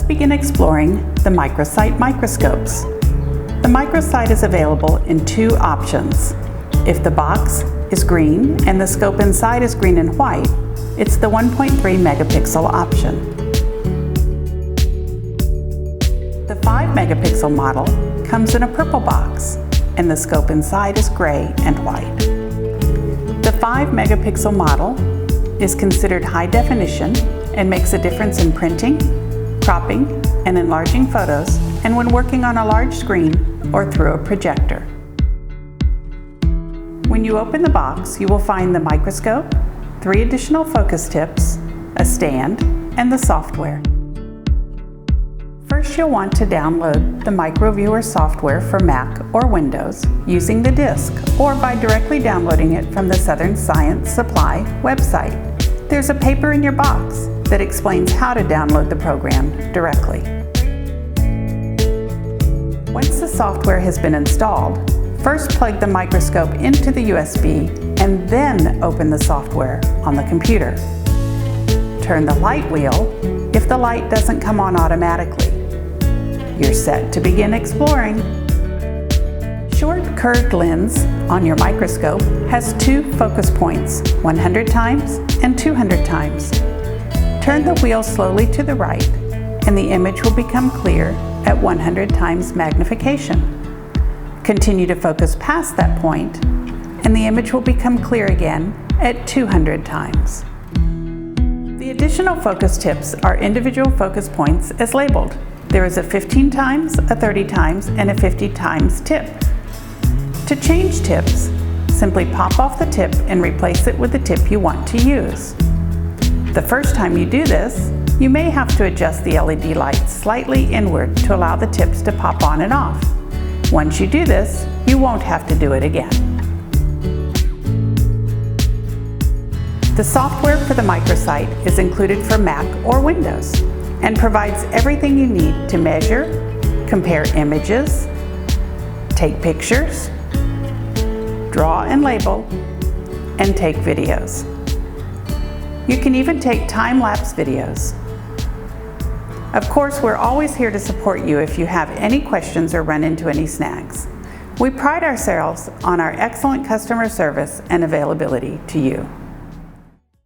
begin exploring the microsite microscopes. The microsite is available in two options. If the box is green and the scope inside is green and white, it's the 1.3 megapixel option. The 5 megapixel model comes in a purple box and the scope inside is gray and white. The 5 megapixel model is considered high definition and makes a difference in printing, cropping, and enlarging photos, and when working on a large screen or through a projector. When you open the box, you will find the microscope, 3 additional focus tips, a stand, and the software. First, you'll want to download the MicroViewer software for Mac or Windows using the disk or by directly downloading it from the Southern Science Supply website. There's a paper in your box that explains how to download the program directly. Once the software has been installed, first plug the microscope into the USB and then open the software on the computer. Turn the light wheel if the light doesn't come on automatically. You're set to begin exploring. Short curved lens on your microscope has 2 focus points, 100 times and 200 times. Turn the wheel slowly to the right and the image will become clear at 100 times magnification. Continue to focus past that point and the image will become clear again at 200 times. The additional focus tips are individual focus points as labeled. There is a 15 times, a 30 times, and a 50 times tip. To change tips, simply pop off the tip and replace it with the tip you want to use. The first time you do this, you may have to adjust the LED light slightly inward to allow the tips to pop on and off. Once you do this, you won't have to do it again. The software for the microsite is included for Mac or Windows and provides everything you need to measure, compare images, take pictures, draw and label, and take videos. You can even take time-lapse videos. Of course, we're always here to support you if you have any questions or run into any snags. We pride ourselves on our excellent customer service and availability to you.